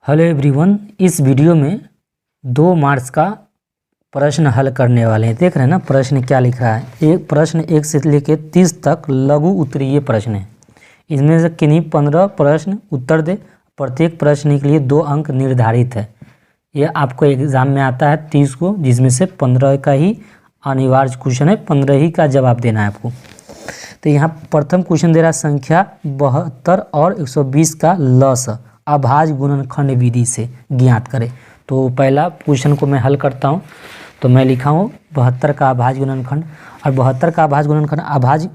Hello everyone, इस video में 2 marks का प्रश्न हल करने वाले हैं। देख रहे हैं ना प्रश्न क्या लिख रहा है। एक प्रश्न 1 से लेकर 30 तक लघु उत्तरीय प्रश्न है। इसमें से किन्हीं 15 प्रश्न उत्तर दे। प्रत्येक प्रश्न के लिए 2 अंक निर्धारित है। यह आपको एग्जाम में आता है 30 को, जिसमें से 15 का ही अनिवार्य क्वेश्चन है, 15 ही का जवाब देना है आपको। तो यहाँ प्रथम क्वेश्चन दे रहा है संख्या 72 और 120 का लस अभाज्य गुणनखंड विधि से ज्ञात करें। तो पहला क्वेश्चन को मैं हल करता हूँ। तो मैं लिखा हूँ 72 का अभाज्य गुणनखंड, और 72 का अभाज्य गुणनखंड अभाज्य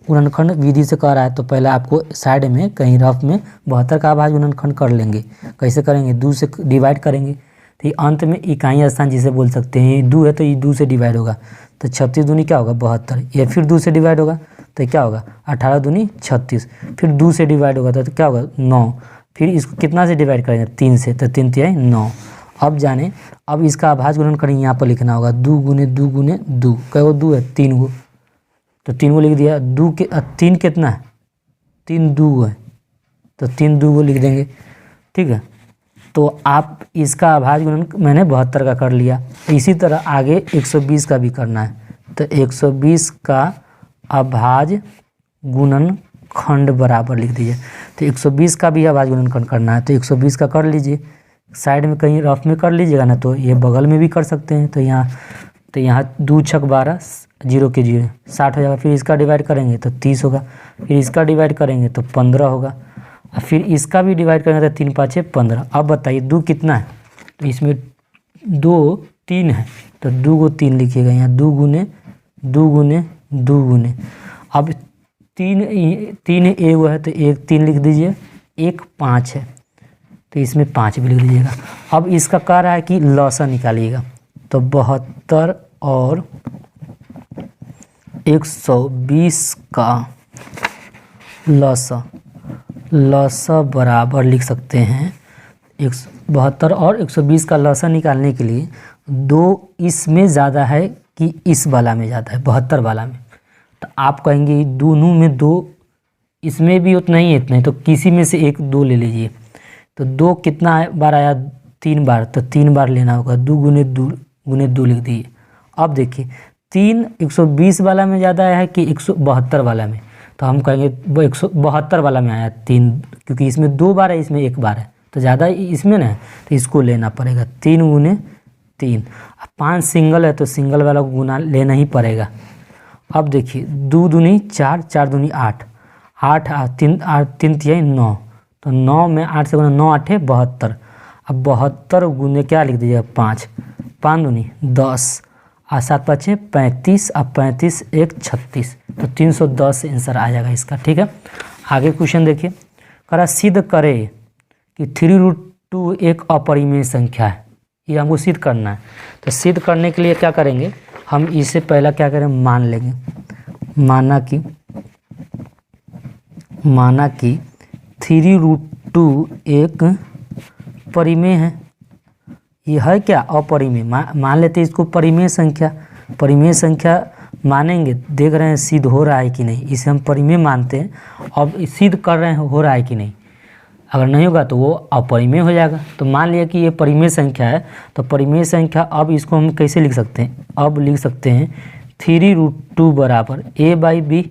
गुणनखंड विधि से कह रहा है। तो पहले आपको साइड में कहीं रफ में 72 का अभाज्य गुणनखंड कर लेंगे। कैसे करेंगे? 2 से डिवाइड करेंगे। तो ये अंत में इकाई स्थान जिसे बोल सकते हैं, ये 2 है तो ये 2 से डिवाइड होगा। तो 36 दूनी क्या होगा? 72। ये फिर 2 से डिवाइड होगा तो क्या होगा? 18 दूनी 36। फिर 2 से डिवाइड होगा तो क्या होगा? 9। फिर इसको कितना से डिवाइड करेंगे? 3 से, तो 3 तिहाई 9। अब जाने, अब इसका अभाज्य गुणनखंड यहाँ पर लिखना होगा 2 गुने 2 गुने 2। कै गो 2 है? 3 गो। तो 3 गो लिख दिया। 2 के 3 कितना है? 3 2 है, तो 3 2 गो लिख देंगे। ठीक है, तो आप इसका अभाज्य गुणनखंड मैंने 72 का कर लिया। इसी तरह आगे 120 का भी करना है। तो 120 का अभाज्य गुणनखंड बराबर लिख दीजिए। तो 120 का भी अभाज्य गुणनखंड करना है। तो 120 का कर लीजिए, साइड में कहीं रफ में कर लीजिएगा ना, तो ये बगल में भी कर सकते हैं। तो यहाँ 2 छक 12, 0 के 0 60 हो जाएगा। फिर इसका डिवाइड करेंगे तो 30 होगा। फिर इसका डिवाइड करेंगे तो 15 होगा। और फिर इसका भी डिवाइड करेंगे तो 3 5 15। अब बताइए 2 कितना है? तो इसमें 2 3 है, तो 2 को 3 लिखिएगा। यहाँ 2 गुने 2 गुने 2 गुने। अब 3 एगो है तो 1 3 लिख दीजिए। 1 5 है तो इसमें 5 भी लिख दीजिएगा। अब इसका कह रहा है कि लसा निकालिएगा। तो 72 और 120 का लसा बराबर लिख सकते हैं। 72 और 120 का लसा निकालने के लिए 2 इसमें ज़्यादा है कि इस वाला में ज़्यादा है? 72 वाला में। तो आप कहेंगे दोनों में 2, इसमें भी उतना ही इतना ही, तो किसी में से एक 2 ले लीजिए। तो 2 कितना बार आया? 3 बार, तो 3 बार लेना होगा। 2 गुने 2 लिख दिए। अब देखिए 3 120 वाला में ज़्यादा आया है कि 172 वाला में? तो हम कहेंगे वो 172 वाला में आया 3, क्योंकि इसमें 2 बार है, इसमें 1 बार है, तो ज़्यादा इसमें ना है, तो इसको लेना पड़ेगा। 3 गुने 3। 5 सिंगल है तो सिंगल वाला को गुना लेना ही पड़ेगा। अब देखिए 2 दूनी 4, 4 दूनी 8, 8 3 तिहाई 9। तो 9 में 8 से गुना 9 8 72। अब 72 गुने क्या लिख दीजिएगा? 5। 5 दूनी 10 और 7 5 35 और 35 1 36। तो 310 आंसर आ जाएगा इसका। ठीक है, आगे क्वेश्चन देखिए। करा सिद्ध करे कि 3√2 एक अपरिमेय संख्या है। ये हमको सिद्ध करना है। तो सिद्ध करने के लिए क्या करेंगे? हम इसे पहला क्या करें? मान लेंगे। माना कि 3√2 एक परिमेय है। ये है क्या? अपरिमेय। मान लेते हैं इसको परिमेय संख्या। परिमेय संख्या मानेंगे, देख रहे हैं सिद्ध हो रहा है कि नहीं। इसे हम परिमेय मानते हैं। अब सिद्ध कर रहे हैं हो रहा है कि नहीं। अगर नहीं होगा तो वो अपरिमेय हो जाएगा। तो मान लिया कि ये परिमेय संख्या है। तो परिमेय संख्या, अब इसको हम कैसे लिख सकते हैं? अब लिख सकते हैं 3√2 बराबर a/b,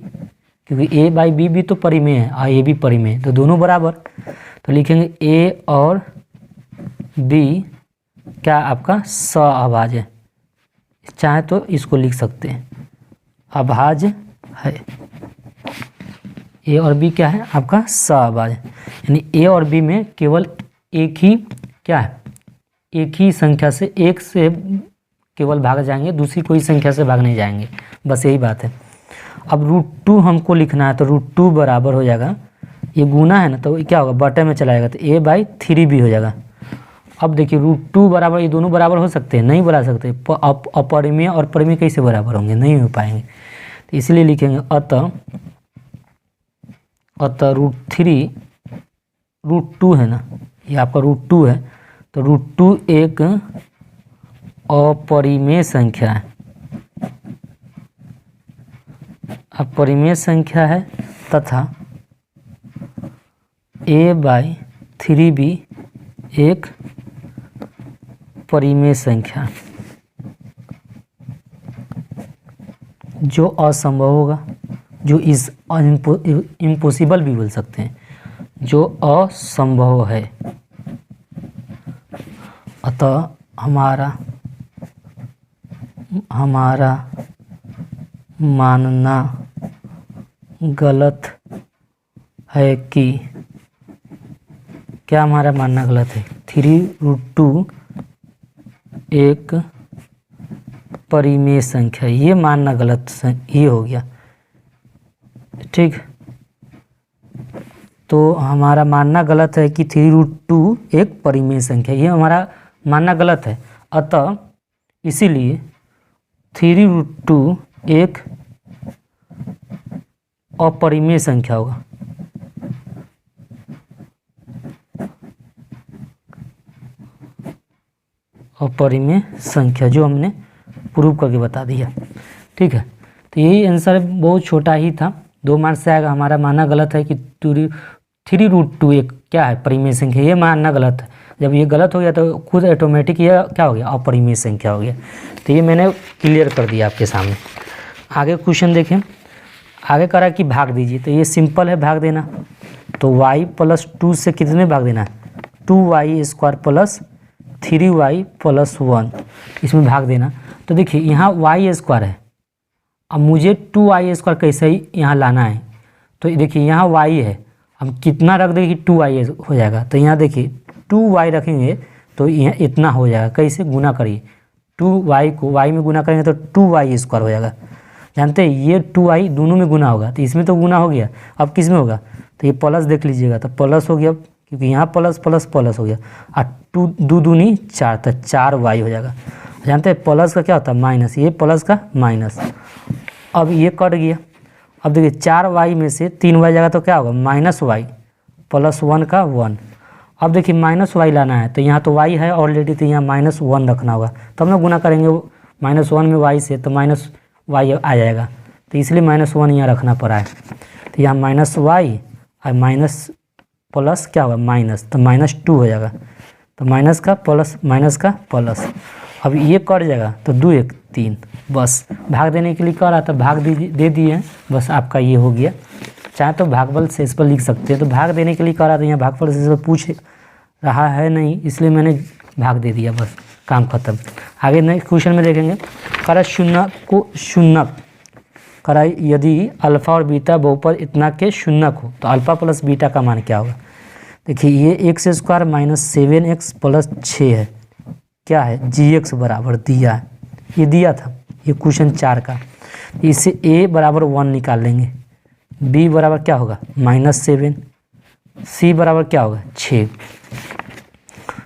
क्योंकि a/b भी तो परिमेय है और ये भी परिमेय है, तो दोनों बराबर। तो लिखेंगे a और b क्या आपका सअभाज्य है। चाहे तो इसको लिख सकते हैं अभाज्य है। ए और बी क्या है? आपका सअभाज्य, यानी ए और बी में केवल एक ही क्या है? एक ही संख्या से, एक से केवल भाग जाएंगे, दूसरी कोई संख्या से भाग नहीं जाएंगे, बस यही बात है। अब √2 हमको लिखना है। तो √2 बराबर हो जाएगा, ये गुना है ना, तो क्या होगा? बटे में चला जाएगा, तो a/3 भी हो जाएगा। अब देखिए √2 बराबर, ये दोनों बराबर हो सकते हैं? नहीं बना सकते। अपरिमेय और परिमेय कैसे बराबर होंगे? नहीं हो पाएंगे। तो इसलिए लिखेंगे अतः √2 है ना, ये आपका √2 है। तो √2 एक अपरिमेय संख्या है। अपरिमेय संख्या है तथा a/3b एक परिमेय संख्या जो असंभव होगा, जो इस इम्पॉसिबल भी बोल सकते हैं, जो असंभव है। अतः हमारा मानना गलत है कि, क्या हमारा मानना गलत है? 3√2 एक परिमेय संख्या, ये मानना गलत ये हो गया। ठीक, तो हमारा मानना गलत है कि 3√2 एक परिमेय संख्या, ये हमारा मानना गलत है। अतः इसीलिए 3√2 एक अपरिमेय संख्या होगा। अपरिमेय संख्या, जो हमने प्रूव करके बता दिया। ठीक है, तो यही आंसर बहुत छोटा ही था, 2 मार्क्स से आएगा। हमारा मानना गलत है कि 3√2 एक क्या है? परिमेय संख्या, ये मानना गलत है। जब ये गलत हो गया तो खुद ऑटोमेटिक ये क्या हो गया? अपरिमेय संख्या हो गया। तो ये मैंने क्लियर कर दिया आपके सामने। आगे क्वेश्चन देखें, आगे करा कि भाग दीजिए, तो ये सिंपल है भाग देना। तो y+2 से कितने भाग देना है? 2y² + 3y + 1, इसमें भाग देना। तो देखिए यहाँ y² है, अब मुझे 2y² कैसे ही यहाँ लाना है। तो देखिए यहाँ y है, अब कितना रख देंगे कि 2y हो जाएगा। तो यहाँ देखिए 2y रखेंगे तो यहाँ इतना हो जाएगा, कैसे? गुना करिए, 2y को y में गुना करेंगे तो 2y² हो जाएगा। जानते हैं ये 2y दोनों में गुना होगा, तो इसमें तो गुना हो गया, अब किस में होगा? तो ये प्लस देख लीजिएगा, तो प्लस हो गया, क्योंकि यहाँ प्लस प्लस प्लस हो गया, और 2 दूनी 4, तो 4y हो जाएगा। जानते हैं प्लस का क्या होता है? माइनस, ये प्लस का माइनस। अब ये कट गया, अब देखिए 4y में से 3y जाएगा तो क्या होगा? -y + 1 का 1। अब देखिए -y लाना है, तो यहाँ तो y है ऑलरेडी, तो यहाँ -1 रखना होगा, तब ना गुना करेंगे -1 में y से, तो -y आ जाएगा, तो इसलिए -1 यहाँ रखना पड़ा है। तो यहाँ -y और माइनस प्लस क्या होगा? माइनस, तो -2 हो जाएगा, तो माइनस का प्लस। अब ये कट जाएगा, तो 2 1 3, बस भाग देने के लिए कह रहा था, भाग दे दिए, बस आपका ये हो गया। चाहे तो भागफल शेषफल लिख सकते हैं, तो भाग देने के लिए कह रहा था, यहाँ भागफल शेषफल पूछ रहा है नहीं, इसलिए मैंने भाग दे दिया, बस काम खत्म। आगे नेक्स्ट क्वेश्चन में देखेंगे, करा शून्य को शून्यक करा, यदि अल्फा और बीटा बहुपद इतना के शून्यक हो तो अल्फा + बीटा का मान क्या होगा? देखिए ये x² - 7x + 6 है, क्या है? gx बराबर दिया है, ये दिया था, ये क्वेश्चन 4 का। इससे a बराबर 1 निकाल लेंगे, b बराबर क्या होगा? -7, c बराबर क्या होगा? 6।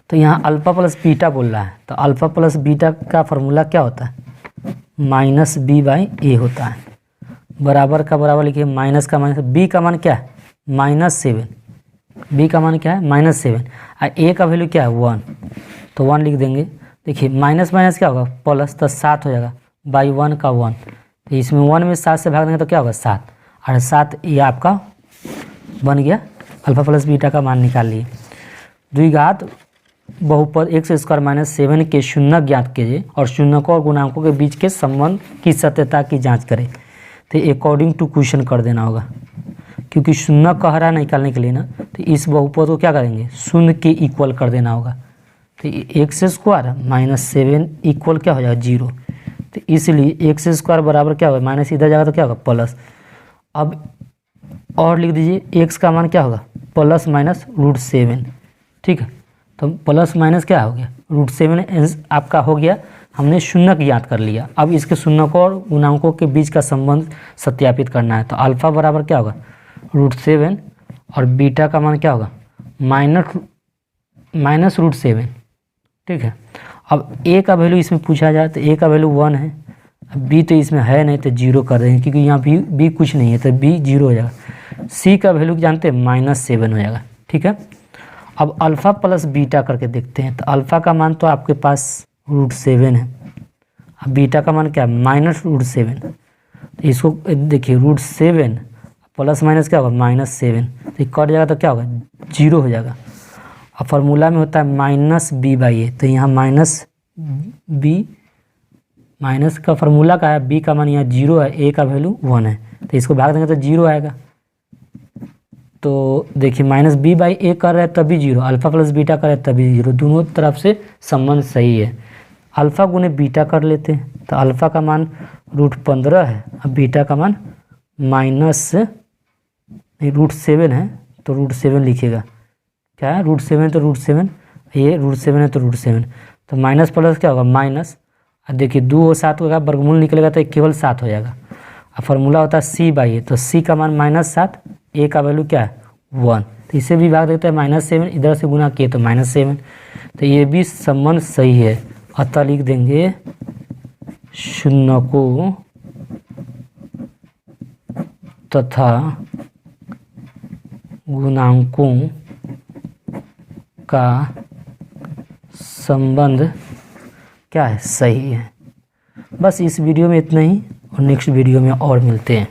तो यहाँ अल्फा + बीटा बोल रहा है, तो अल्फा + बीटा का फॉर्मूला क्या होता है? -b/a होता है। बराबर का बराबर लिखिए, माइनस का माइनस, b का मान क्या है? -7, b का मान क्या है? -7, और a का वैल्यू क्या है? 1, तो 1 लिख देंगे। देखिए माइनस माइनस क्या होगा? प्लस, तो 7 हो जाएगा, बाई 1 का 1, तो इसमें 1 में 7 से भाग देंगे तो क्या होगा? 7, और 7 ये आपका बन गया, अल्फा + बीटा का मान निकाल लिए। द्विघात बहुपद x² - 7 के शून्यक ज्ञात कीजिए और शून्यकों और गुणांकों के बीच के संबंध की सत्यता की जांच करें। तो अकॉर्डिंग टू क्वेश्चन कर देना होगा, क्योंकि शून्य कह रहा निकालने के लिए ना, तो इस बहुपद को क्या करेंगे? शून्य के इक्वल कर देना होगा। तो x² - 7 इक्वल क्या हो जाएगा? 0। तो इसलिए x² बराबर क्या होगा? माइनस इधर जाएगा तो क्या होगा? प्लस। अब और लिख दीजिए, x का मान क्या होगा? +- ठीक है, तो प्लस माइनस क्या हो गया? √7 आपका हो गया। हमने शून्यक ज्ञात कर लिया, अब इसके शून्यकों और गुणांकों के बीच का संबंध सत्यापित करना है। तो अल्फा बराबर क्या होगा? √7, और बीटा का मान क्या होगा? -√7। ठीक है, अब a का वैल्यू इसमें पूछा जाए तो a का वैल्यू 1 है, अब b तो इसमें है नहीं, तो 0 कर देंगे, क्योंकि यहाँ b कुछ नहीं है, तो b 0 हो जाएगा। c का वैल्यू जानते हैं? -7 हो जाएगा। ठीक है, अब अल्फ़ा + बीटा करके देखते हैं। तो अल्फ़ा का मान तो आपके पास √7 है, अब बीटा का मान क्या है? -√7। तो इसको देखिए, √7 प्लस माइनस क्या होगा? -7, तो कट जाएगा तो क्या होगा? 0 हो जाएगा। और फार्मूला में होता है माइनस बी बाई ए, तो यहाँ माइनस बी, माइनस का फार्मूला का है, बी का मान यहाँ 0 है, ए का वैल्यू 1 है, तो इसको भाग देंगे तो 0 आएगा। तो देखिए माइनस बी बाई ए कर रहे हैं तभी 0, अल्फ़ा प्लस बीटा कर रहे हैं तभी 0, दोनों तरफ से संबंध सही है। अल्फ़ा गुने बीटा कर लेते हैं, तो अल्फ़ा का मान √15 है, अब बीटा का मान माइनस √7 है, तो √7 लिखिएगा। क्या है √7, तो √7, ये √7 है तो √7, तो माइनस प्लस क्या होगा माइनस, अब देखिए 2 और 7 होगा, वर्गमूल निकलेगा तो केवल 7 हो जाएगा। अब फार्मूला होता है सी बाई ए, तो सी का मान -7, ए का वैल्यू क्या है 1, तो इसे भी भाग देते हैं -7, इधर से गुना किए तो -7, तो ये भी संबंध सही है। अतः लिख देंगे शून्यकों तथा गुणांकों का संबंध क्या है सही है। बस इस वीडियो में इतना ही, और नेक्स्ट वीडियो में और मिलते हैं।